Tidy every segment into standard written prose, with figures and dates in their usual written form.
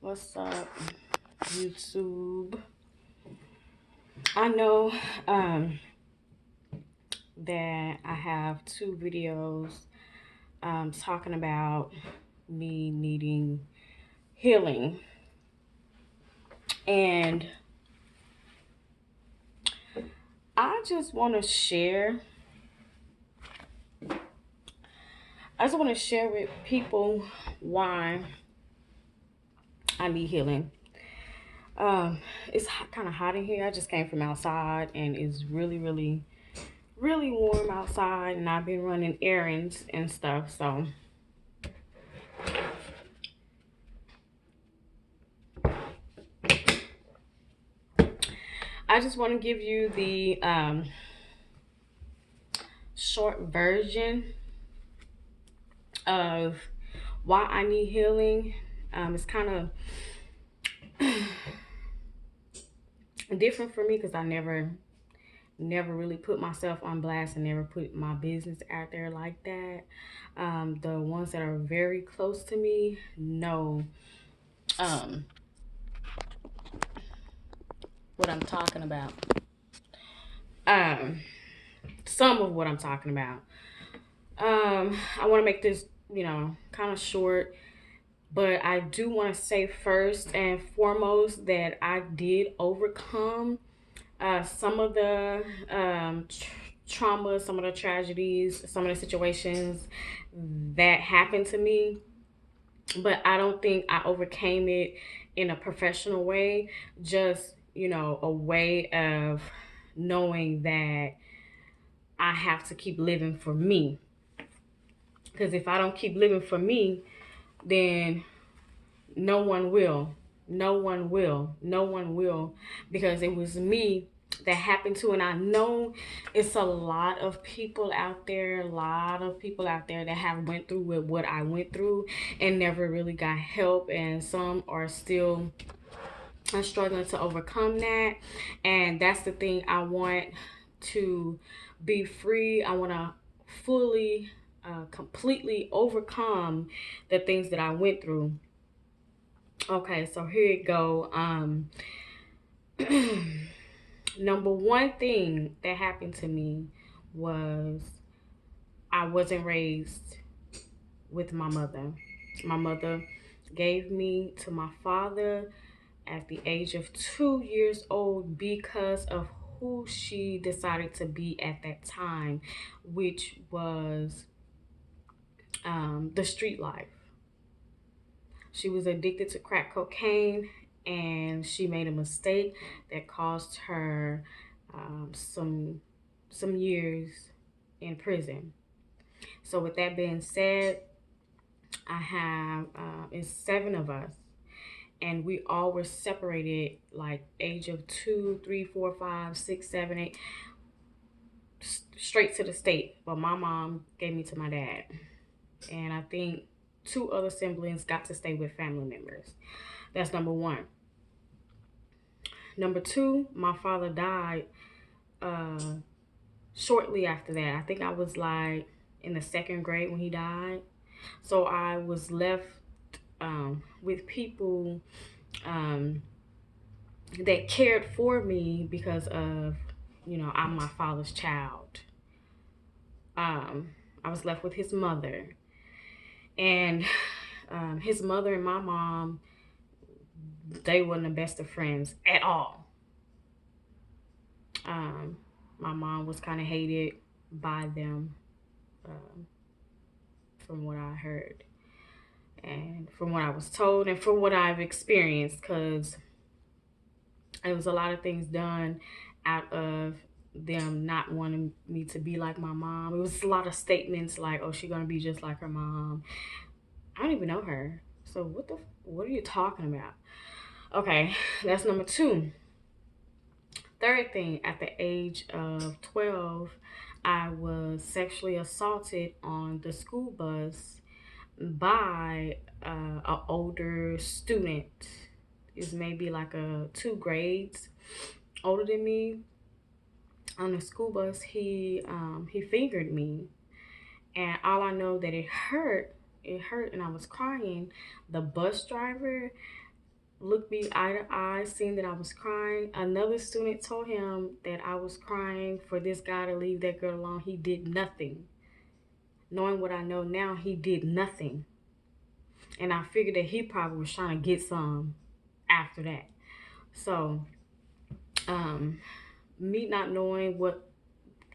What's up, YouTube? I know that I have two videos talking about me needing healing, and I just want to share. I just want to share with people why I need healing. It's kind of hot in here. I just came from outside, and it's really warm outside, and I've been running errands and stuff. So I just want to give you the short version of why I need healing. It's kind of different for me because I never really put myself on blast and never put my business out there like that. The ones that are very close to me know um, what I'm talking about. Um, some of what I'm talking about. I want to make this, kind of short, but I do want to say first and foremost that I did overcome some of the trauma, some of the tragedies, some of the situations that happened to me. But I don't think I overcame it in a professional way, just, a way of knowing that I have to keep living for me. Because if I don't keep living for me, then no one will. No one will. No one will. Because it was me that happened to. And I know it's a lot of people out there, that have went through with what I went through and never really got help. And some are still struggling to overcome that. And that's the thing. I want to be free. I want to fully, completely overcome the things that I went through. Okay, so here you go. Number one thing that happened to me was I wasn't raised with my mother. My mother gave me to my father at the age of 2 years old because of who she decided to be at that time, which was the street life. She was addicted to crack cocaine, and she made a mistake that cost her some years in prison. So with that being said, I have it's seven of us, and we all were separated like age of 2, 3, 4, 5, 6, 7, 8, straight to the state. But my mom gave me to my dad, and I think two other siblings got to stay with family members. That's number one. Number two, my father died uh, shortly after that. I think I was like in the second grade when he died. So I was left with people um, that cared for me because of, I'm my father's child. Um, I was left with his mother. And his mother and my mom, they weren't the best of friends at all. Um, my mom was kind of hated by them, um, from what I heard and from what I was told and from what I've experienced, because it was a lot of things done out of them not wanting me to be like my mom. It was a lot of statements like, "Oh, she's gonna be just like her mom." I don't even know her, so what are you talking about? Okay, that's number two. Third thing, at the age of 12, I was sexually assaulted on the school bus by an older student. Is maybe like a 2 grades older than me. On the school bus, he fingered me, and all I know that it hurt. It hurt, and I was crying. The bus driver, looked me eye to eye, seeing that I was crying. Another student told him that I was crying for this guy to leave that girl alone. He did nothing. Knowing what I know now, he did nothing. And I figured that he probably was trying to get some after that. So, um, me not knowing what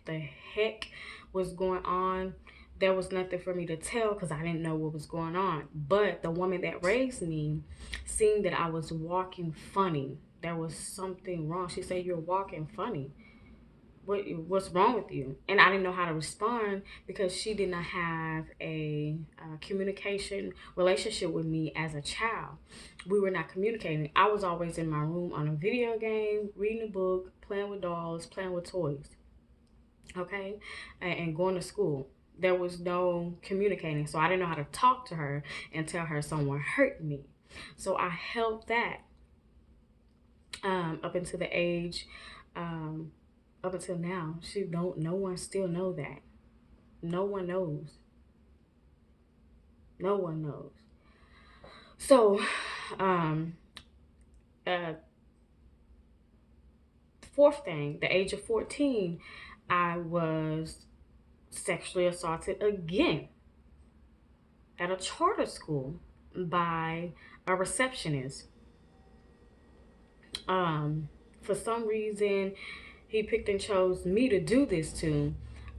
the heck was going on, there was nothing for me to tell because I didn't know what was going on. But the woman that raised me, seeing that I was walking funny, there was something wrong. She said, "You're walking funny. What's wrong with you?" And I didn't know how to respond because she did not have a communication relationship with me as a child. We were not communicating. I was always in my room on a video game, reading a book, playing with dolls, playing with toys, okay, and going to school. There was no communicating, so I didn't know how to talk to her and tell her someone hurt me. So I held that up until the age um, up until now. No one still know that. No one knows. No one knows. So uh fourth thing, the age of 14, I was sexually assaulted again at a charter school by a receptionist. For some reason, he picked and chose me to do this to.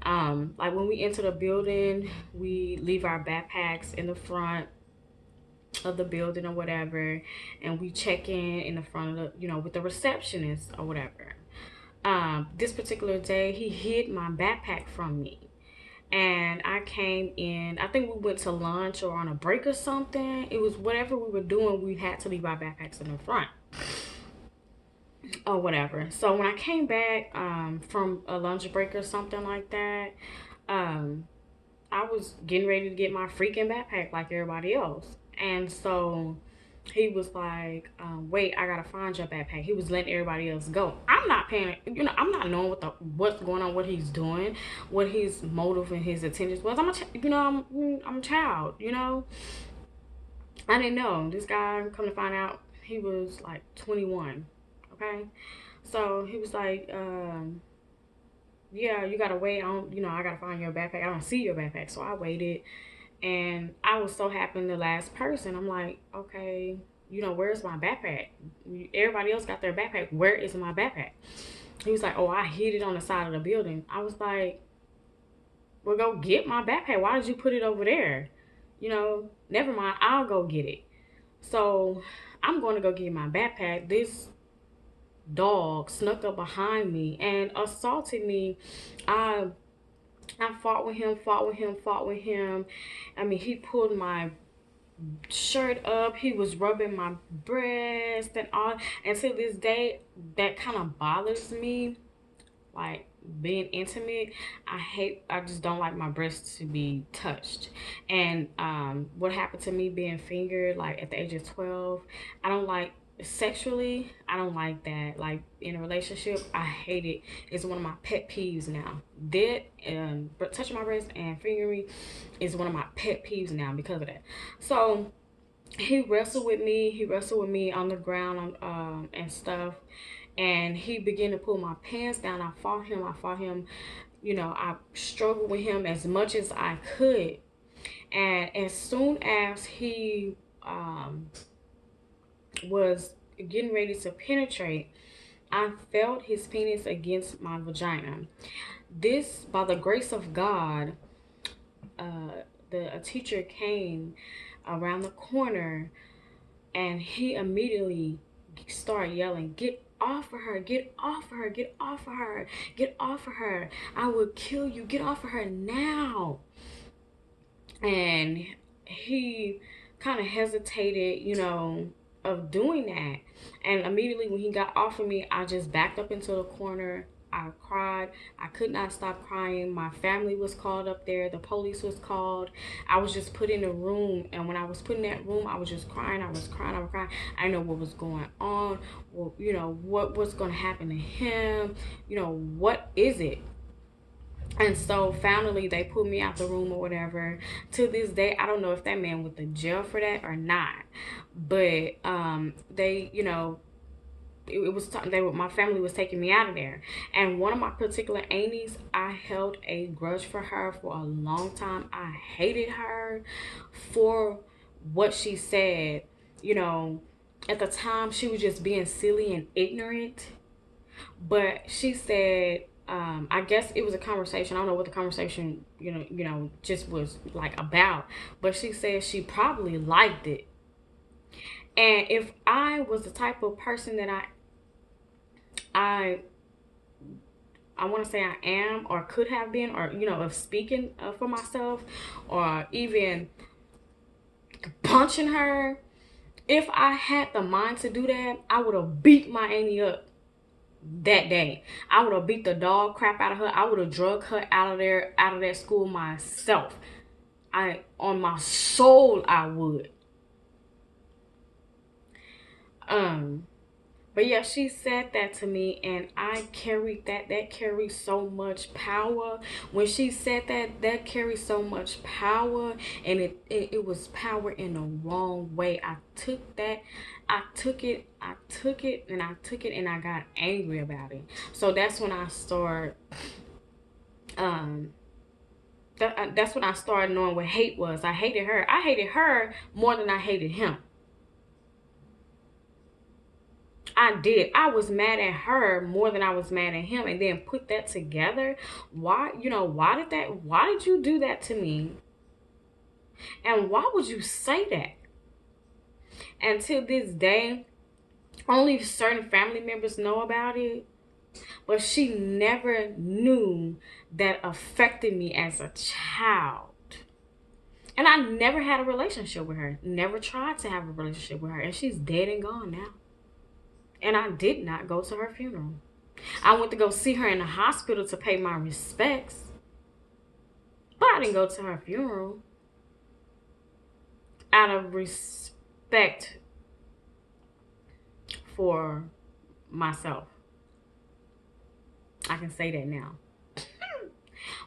Like when we enter the building, we leave our backpacks in the front of the building or whatever, and we check in the front of the, with the receptionist or whatever. This particular day, he hid my backpack from me. And I came in, I think we went to lunch or on a break or something. It was whatever we were doing, we had to leave our backpacks in the front or whatever. So when I came back from a lunch break or something like that, um, I was getting ready to get my freaking backpack like everybody else. And so he was like, wait, I gotta find your backpack. He was letting everybody else go. I'm not paying, I'm not knowing what's going on, what he's doing, what his motive and his intentions was. I'm a child, I didn't know. This guy, come to find out, he was like 21. Okay. So he was like, yeah, you gotta wait. I gotta find your backpack. I don't see your backpack. So I waited, and I was so happy the last person. I'm like, okay, where's my backpack? Everybody else got their backpack. Where is my backpack? He was like, oh, I hid it on the side of the building. I was like, well, go get my backpack. Why did you put it over there? Never mind. I'll go get it. So I'm going to go get my backpack. This dog snuck up behind me and assaulted me. I fought with him. I mean, he pulled my shirt up. He was rubbing my breast and all. And to this day, that kind of bothers me. Like being intimate, I just don't like my breasts to be touched. And what happened to me being fingered like at the age of 12, I don't like sexually. I don't like that. Like in a relationship, I hate it. It's one of my pet peeves now. But touching my breast and fingering me is one of my pet peeves now because of that. So he wrestled with me. He wrestled with me on the ground and stuff, and he began to pull my pants down. I fought him. I struggled with him as much as I could. And as soon as he was getting ready to penetrate, I felt his penis against my vagina. This, by the grace of God, a teacher came around the corner, and he immediately started yelling, "Get off of her, get off of her, get off of her, get off of her. I will kill you, get off of her now." And he kind of hesitated, of doing that. And immediately when he got off of me, I just backed up into the corner. I cried. I could not stop crying. My family was called up there. The police was called. I was just put in a room. And when I was put in that room, I was just crying. I was crying. I didn't know what was going on. Well, what's going to happen to him? What is it? And so finally they put me out the room or whatever. To this day, I don't know if that man went to jail for that or not. but they, you know, it was my family was taking me out of there, and one of my particular aunties, I held a grudge for her for a long time. I hated her for what she said. You know, at the time she was just being silly and ignorant, but she said, I guess it was a conversation. I don't know what the conversation, just was like about. But she said she probably liked it. And if I was the type of person that I I want to say I am or could have been, or of speaking for myself, or even punching her, if I had the mind to do that, I would have beat my auntie up that day. I would have beat the dog crap out of her. I would have drug her out of there, out of that school myself. On my soul, I would. Um, but yeah, she said that to me, and I carried that. That carries so much power. When she said that, that carries so much power, and it was power in the wrong way. I took that, I took it, I took it, and I took it, and I got angry about it. So that's when I started. Um, that's when I started knowing what hate was. I hated her. I hated her more than I hated him. I did. I was mad at her more than I was mad at him, and then put that together. Why, why did you do that to me? And why would you say that? And to this day, only certain family members know about it, but she never knew that affected me as a child. And I never had a relationship with her. Never tried to have a relationship with her. And she's dead and gone now. And I did not go to her funeral. I went to go see her in the hospital to pay my respects. But I didn't go to her funeral. Out of respect for myself. I can say that now.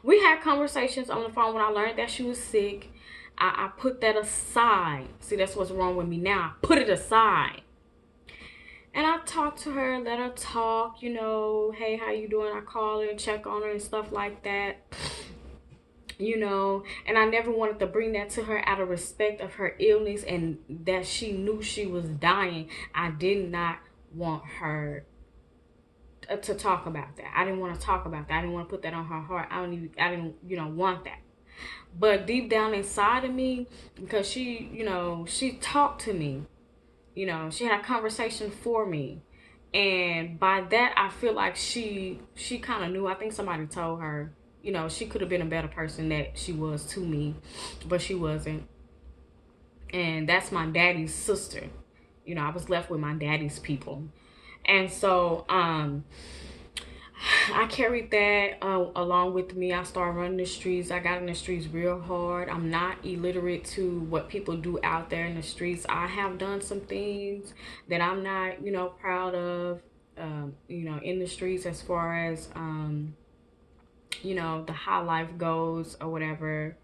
We had conversations on the phone when I learned that she was sick. I put that aside. See, that's what's wrong with me now. I put it aside. And I talked to her, let her talk, hey, how you doing? I call her and check on her and stuff like that. And I never wanted to bring that to her out of respect of her illness and that she knew she was dying. I did not want her to talk about that. I didn't want to talk about that. I didn't want to put that on her heart. I didn't want that. But deep down inside of me, because she talked to me, she had a conversation for me. And by that, I feel like she kind of knew. I think somebody told her, she could have been a better person that she was to me, but she wasn't. And that's my daddy's sister. I was left with my daddy's people. And so, I carried that along with me. I started running the streets. I got in the streets real hard. I'm not illiterate to what people do out there in the streets. I have done some things that I'm not, proud of, in the streets as far as, the how life goes or whatever.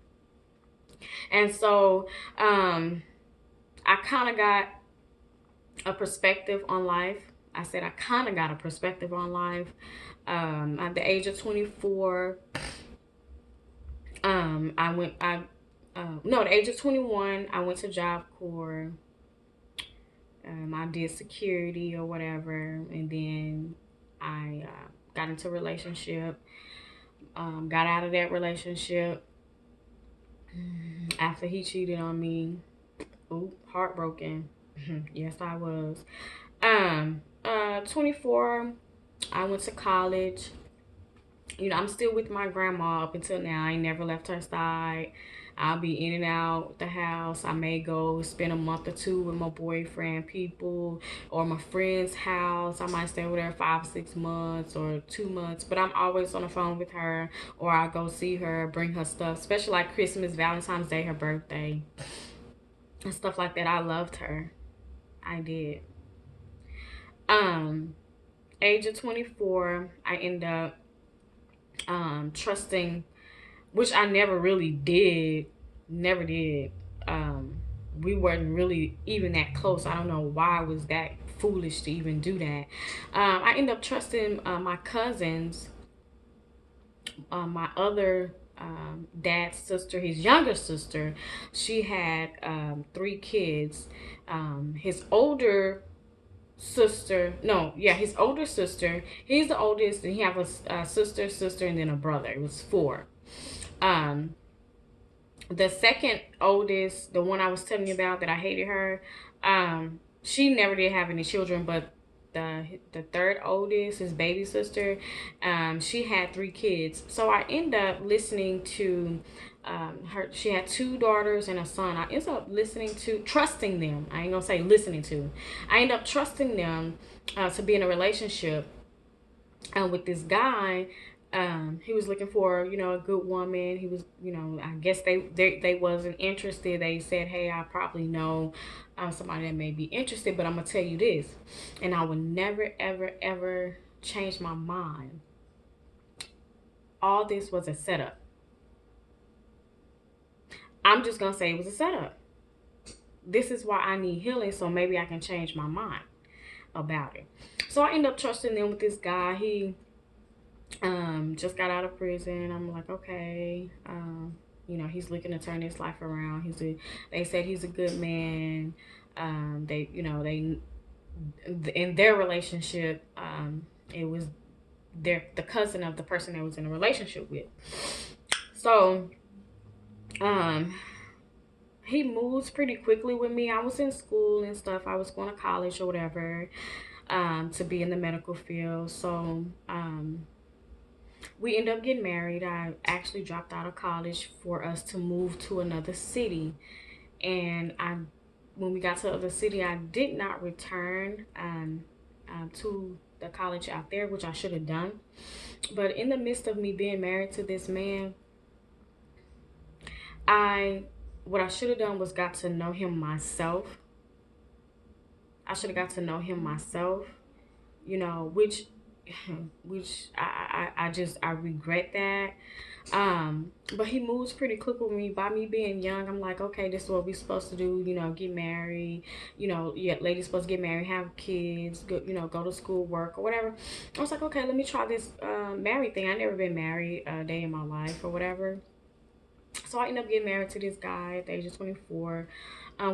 And so, I kind of got a perspective on life. I said I kind of got a perspective on life. At the age of 24, the age of 21, I went to Job Corps. I did security or whatever, and then I got into a relationship. Got out of that relationship after he cheated on me. Ooh, heartbroken. Yes, I was. 24, I went to college. I'm still with my grandma up until now. I ain't never left her side. I'll be in and out the house. I may go spend a month or two with my boyfriend, people, or my friend's house. I might stay over there 5 or 6 months or 2 months, but I'm always on the phone with her, or I go see her, bring her stuff, especially like Christmas, Valentine's Day, her birthday, and stuff like that. I loved her. I did. Um, Age of 24, I end up trusting, which I never really did, never did, we weren't really even that close. I don't know why I was that foolish to even do that. I ended up trusting my cousins, my other dad's sister, his younger sister. She had three kids. His older sister, no, yeah, his older sister. He's the oldest, and he have a sister, and then a brother. It was four. Um, the second oldest, the one I was telling you about that I hated her, she never did have any children, but the third oldest, his baby sister, she had three kids. So I end up listening to her. She had two daughters and a son. I end up listening to, trusting them. I ain't gonna say listening to. I end up trusting them to be in a relationship with this guy. He was looking for, a good woman. He was, I guess they wasn't interested. They said, hey, I probably know somebody that may be interested, but I'm gonna tell you this, and I would never, ever, ever change my mind. All this was a setup. I'm just gonna say it was a setup. This is why I need healing, so maybe I can change my mind about it. So I end up trusting them with this guy. He just got out of prison. I'm like, okay, he's looking to turn his life around. They said he's a good man. They in their relationship, it was the cousin of the person they was in a relationship with. So um he moves pretty quickly with me. I was in school and stuff. I was going to college or whatever, to be in the medical field. So we ended up getting married. I actually dropped out of college for us to move to another city. And when we got to the other city, I did not return to the college out there, which I should have done. But in the midst of me being married to this man, what I should have done was got to know him myself. I should have got to know him myself, which I regret that. But he moves pretty quick with me. By me being young, I'm like, okay, this is what we supposed to do, get married, yeah, ladies supposed to get married, have kids, go to school, work or whatever. I was like, okay, let me try this married thing. I never been married a day in my life or whatever. So I ended up getting married to this guy at the age of 24.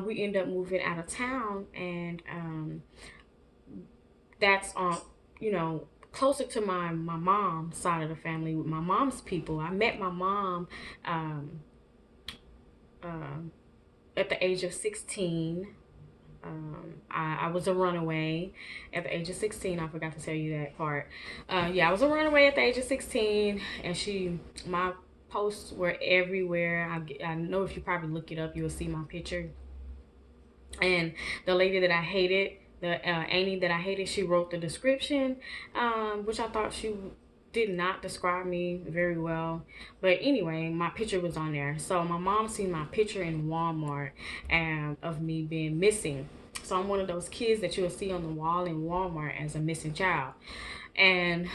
We ended up moving out of town, and that's on, closer to my mom's side of the family, with my mom's people. I met my mom um, uh, at the age of 16. I was a runaway at the age of 16. I forgot to tell you that part. Yeah, I was a runaway at the age of 16, and my posts were everywhere. I know if you probably look it up, you'll see my picture. And the lady that I hated, the Annie that I hated, she wrote the description, which I thought she did not describe me very well. But anyway, my picture was on there. So my mom seen my picture in Walmart of me being missing. So I'm one of those kids that you'll see on the wall in Walmart as a missing child. And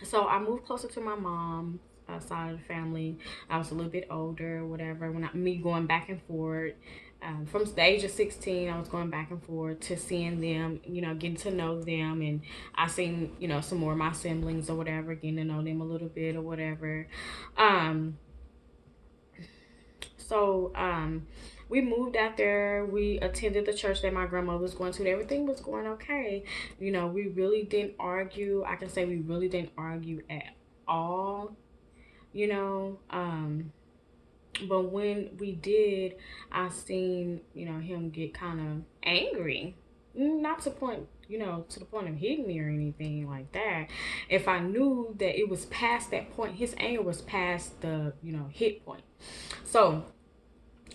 so I moved closer to my mom side of the family. I was a little bit older, whatever. Me going back and forth, from the age of 16, I was going back and forth to seeing them, getting to know them, and I seen, some more of my siblings or whatever, getting to know them a little bit or whatever. Um, so we moved out there. We attended the church that my grandmother was going to. Everything was going okay. We really didn't argue. I can say we really didn't argue at all. You know, um, but when we did, I seen, him get kind of angry. Not to point, to the point of hitting me or anything like that. If I knew that it was past that point, his anger was past the, hit point. So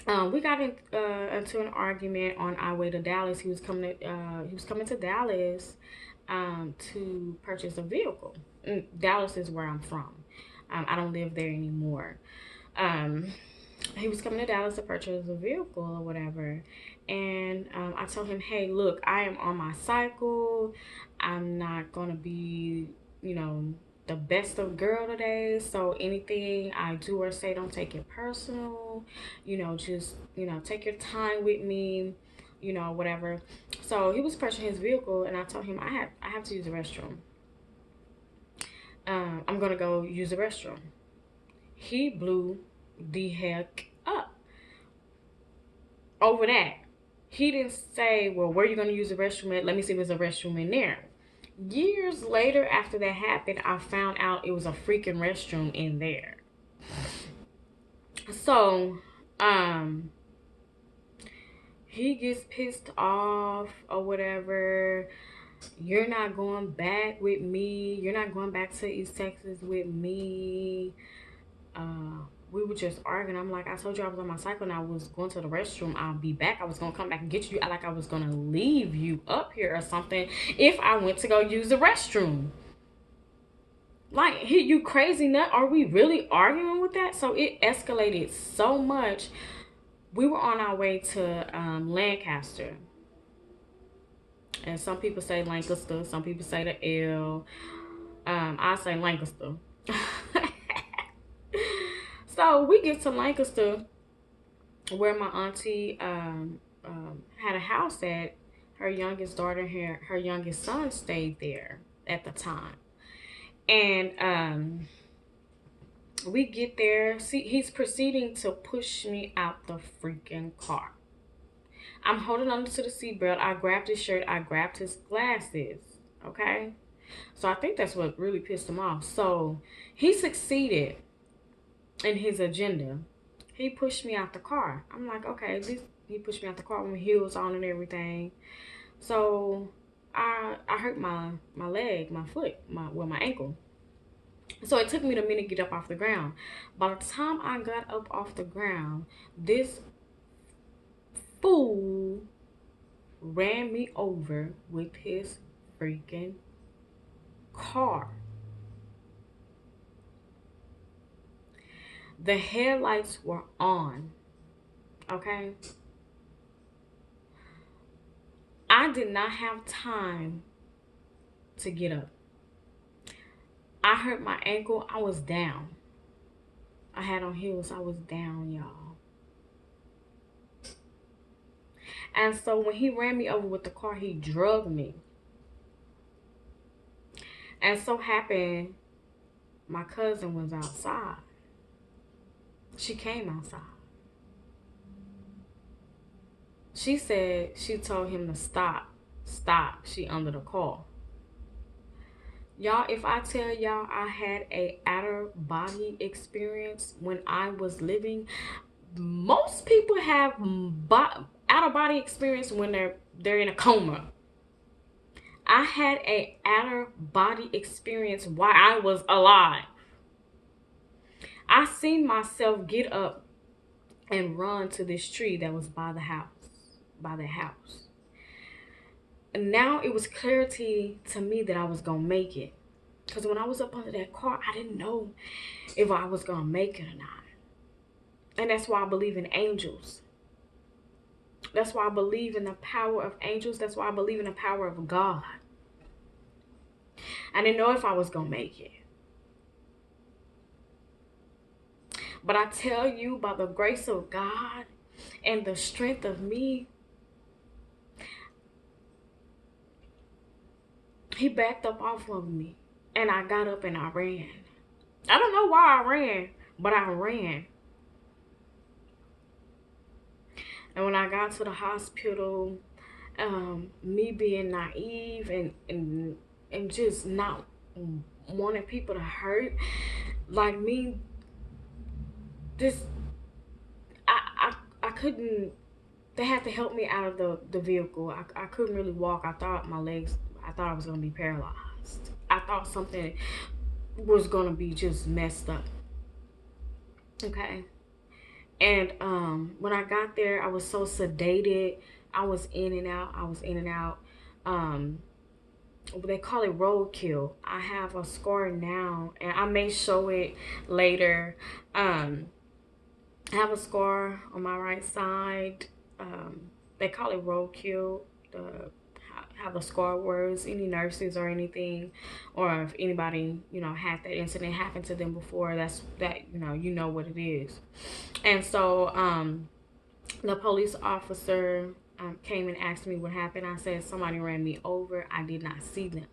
we got into an argument on our way to Dallas. He was coming to Dallas to purchase a vehicle. Dallas is where I'm from. I don't live there anymore. Um, he was coming to Dallas to purchase a vehicle or whatever. And I told him, hey, look, I am on my cycle. I'm not going to be, you know, the best of girl today. So anything I do or say, don't take it personal. Just, take your time with me, whatever. So he was approaching his vehicle, and I told him I have to use the restroom. I'm gonna go use the restroom. He blew the heck up over that. He didn't say, well, where are you gonna use the restroom at? Let me see if there's a restroom in there. Years later, after that happened, I found out it was a freaking restroom in there. So, he gets pissed off or whatever. You're not going back with me. You're not going back to East Texas with me. We were just arguing. I'm like, I told you I was on my cycle and I was going to the restroom. I'll be back. I was going to come back and get you. Like I was going to leave you up here or something if I went to go use the restroom. Like, you crazy nut? Are we really arguing with that? So it escalated so much. We were on our way to Lancaster. And some people say Lancaster. Some people say the L. I say Lancaster. So we get to Lancaster, where my auntie had a house at. Her youngest daughter, her youngest son stayed there at the time. And we get there. See, he's proceeding to push me out the freaking car. I'm holding on to the seatbelt. I grabbed his shirt. I grabbed his glasses. Okay? So I think that's what really pissed him off. So he succeeded in his agenda. He pushed me out the car. I'm like, okay, at least he pushed me out the car with heels on and everything. So I hurt my leg, my foot, my ankle. So it took me a minute to get up off the ground. By the time I got up off the ground, this fool ran me over with his freaking car. The headlights were on. Okay? I did not have time to get up. I hurt my ankle. I was down. I had on heels. I was down, y'all. And so when he ran me over with the car, he drugged me. And so happened, my cousin was outside. She came outside. She said she told him to stop. Stop. She under the car. Y'all, if I tell y'all I had a outer body experience when I was living, most people have outer body experience when they're in a coma. I had a outer body experience while I was alive. I seen myself get up and run to this tree that was by the house. And now it was clarity to me that I was going to make it. Because when I was up under that car, I didn't know if I was going to make it or not. And that's why I believe in angels. That's why I believe in the power of angels. That's why I believe in the power of God. I didn't know if I was going to make it. But I tell you, by the grace of God and the strength of me, he backed up off of me. And I got up and I ran. I don't know why I ran, but I ran. And when I got to the hospital, me being naive and just not wanting people to hurt, like me, I couldn't. They had to help me out of the vehicle. I couldn't really walk. I thought I was gonna be paralyzed. I thought something was gonna be just messed up. Okay. And when I got there, I was so sedated. I was in and out. They call it roadkill. I have a scar now, and I may show it later. I have a scar on my right side. They call it roadkill. how the scar words, any nurses or anything, or if anybody, had that incident happen to them before, you know what it is. And so the police officer came and asked me what happened. I said somebody ran me over. I did not see them.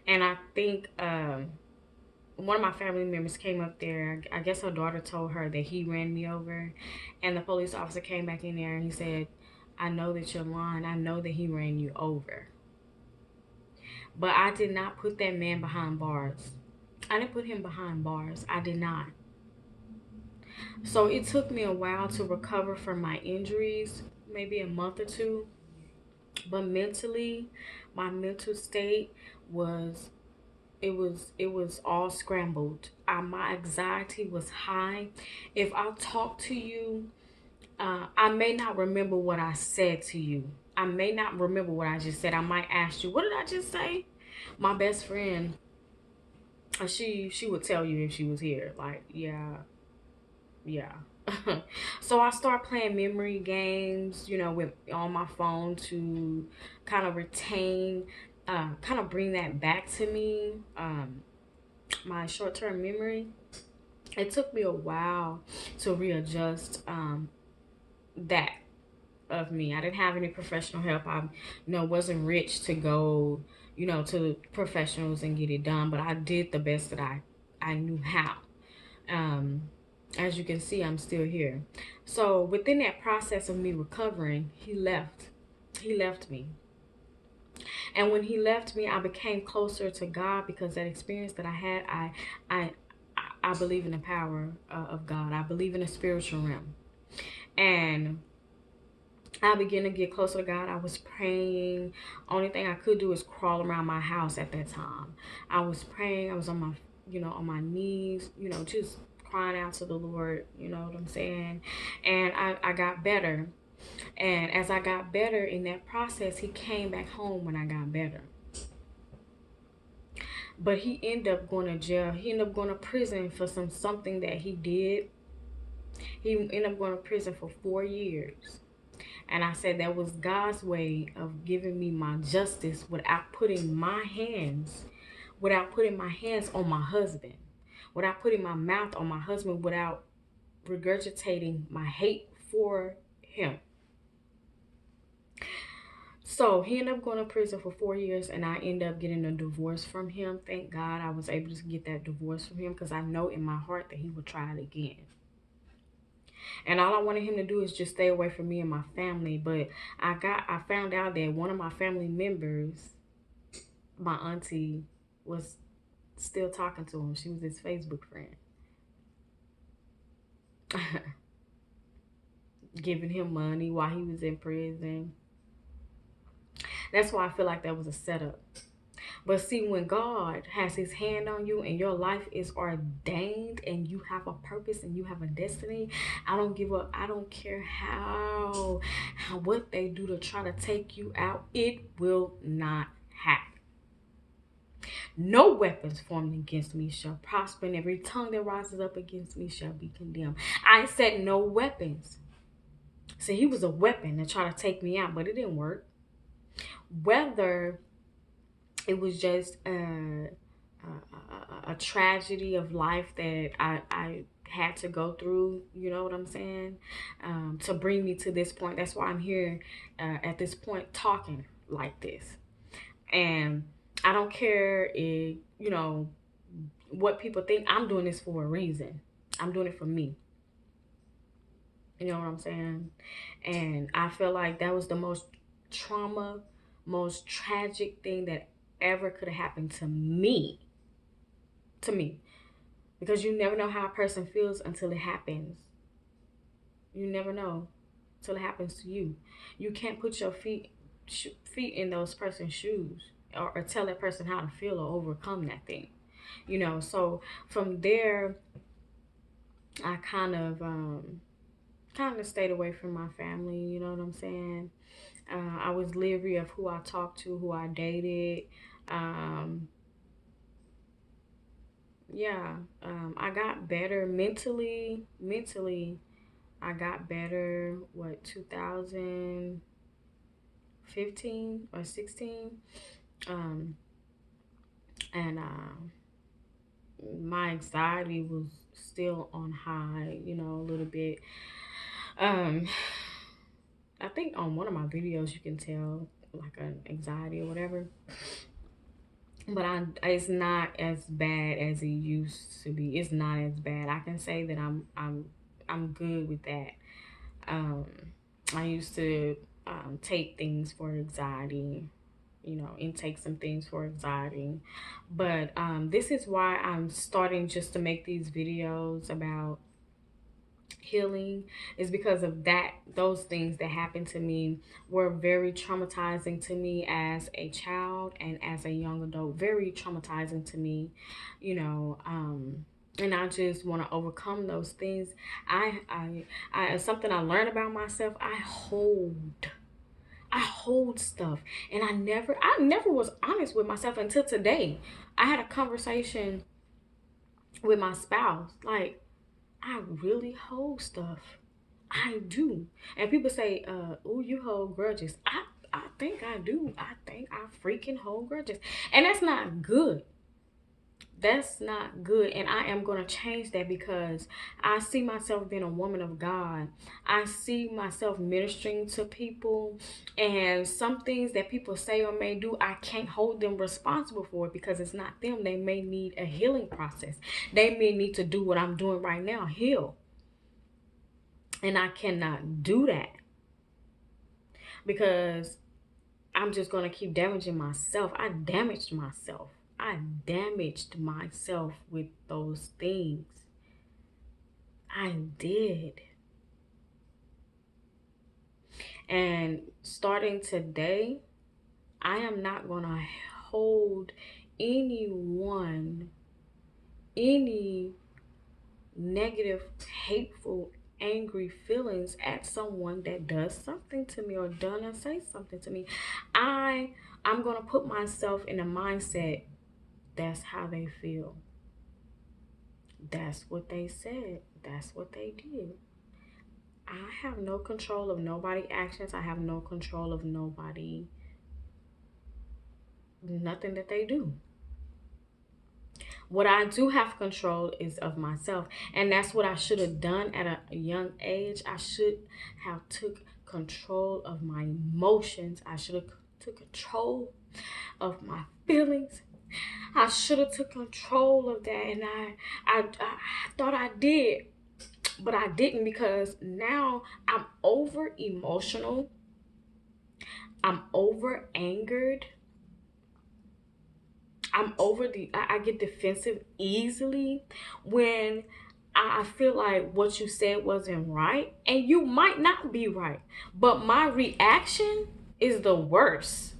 And I think one of my family members came up there. I guess her daughter told her that he ran me over. And the police officer came back in there and he said, I know that you're lying. I know that he ran you over. But I did not put that man behind bars. I didn't put him behind bars. I did not. So it took me a while to recover from my injuries, maybe a month or two. But mentally, my mental state was it was all scrambled. My anxiety was high. If I talk to you, I may not remember what I said to you. I may not remember what I just said. I might ask you, what did I just say? My best friend, she would tell you if she was here. Like, yeah, yeah. So I start playing memory games, with on my phone to kind of retain, kind of bring that back to me. My short-term memory. It took me a while to readjust that of me. I didn't have any professional help. I, wasn't rich to go, to professionals and get it done, but I did the best that I knew how. Um, as you can see, I'm still here. So within that process of me recovering, he left. He left me. And when he left me, I became closer to God because that experience that I had, I, I believe in the power of God. I believe in the spiritual realm. And I began to get closer to God. I was praying. Only thing I could do is crawl around my house at that time. I was praying. I was on my, on my knees, just crying out to the Lord. You know what I'm saying? And I got better. And as I got better in that process, he came back home when I got better. But he ended up going to jail. He ended up going to prison for something that he did. He ended up going to prison for 4 years. And I said that was God's way of giving me my justice without putting my hands on my husband, without putting my mouth on my husband, without regurgitating my hate for him. So he ended up going to prison for 4 years, and I ended up getting a divorce from him. Thank God I was able to get that divorce from him because I know in my heart that he would try it again. And all I wanted him to do is just stay away from me and my family. But I found out that one of my family members, my auntie, was still talking to him. She was his Facebook friend. Giving him money while he was in prison. That's why I feel like that was a setup. But see, when God has his hand on you and your life is ordained and you have a purpose and you have a destiny, I don't give up. I don't care how what they do to try to take you out. It will not happen. No weapons formed against me shall prosper, and every tongue that rises up against me shall be condemned. I said no weapons. See, he was a weapon to try to take me out, but it didn't work. Whether it was just a tragedy of life that I had to go through, you know what I'm saying, to bring me to this point. That's why I'm here at this point talking like this. And I don't care if, what people think. I'm doing this for a reason. I'm doing it for me. You know what I'm saying? And I feel like that was the most tragic thing that ever could have happened to me. Because you never know how a person feels until it happens. You never know until it happens to you. You can't put your feet in those person's shoes or tell that person how to feel or overcome that thing. So from there, I kind of stayed away from my family. You know what I'm saying? I was leery of who I talked to, who I dated. I got better mentally. I got better, 2015, 15 or 16. Um, and my anxiety was still on high, a little bit. Um, I think on one of my videos you can tell like an anxiety or whatever, but it's not as bad as it used to be. It's not as bad. I can say that I'm good with that. Um, I used to take things for anxiety, intake some things for anxiety. But this is why I'm starting just to make these videos about healing, is because of that. Those things that happened to me were very traumatizing to me as a child and as a young adult. Very traumatizing to me, and I just want to overcome those things. I something I learned about myself. I hold stuff, and I never was honest with myself until today. I had a conversation with my spouse, like, I really hold stuff. I do. And people say, oh, you hold grudges. I think I do. I think I freaking hold grudges. And that's not good. That's not good. And I am going to change that, because I see myself being a woman of God. I see myself ministering to people, and some things that people say or may do, I can't hold them responsible for it, because it's not them. They may need a healing process. They may need to do what I'm doing right now, heal. And I cannot do that, because I'm just going to keep damaging myself. I damaged myself. I damaged myself with those things. I did. And starting today, I am not going to hold anyone, any negative, hateful, angry feelings at someone that does something to me or done or say something to me. I'm going to put myself in a mindset, that's how they feel. That's what they said. That's what they did. I have no control of nobody's actions. I have no control of nothing that they do. What I do have control is of myself. And that's what I should have done at a young age. I should have took control of my emotions. I should have took control of my feelings. I should have took control of that, and I thought I did, but I didn't, because now I'm over emotional. I'm over angered. I get defensive easily when I feel like what you said wasn't right, and you might not be right, but my reaction is the worst.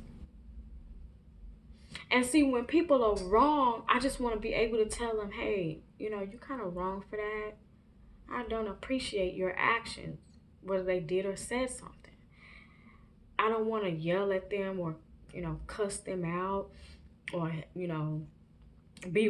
And see, when people are wrong, I just want to be able to tell them, hey, you're kind of wrong for that. I don't appreciate your actions, whether they did or said something. I don't want to yell at them or, cuss them out or, be ready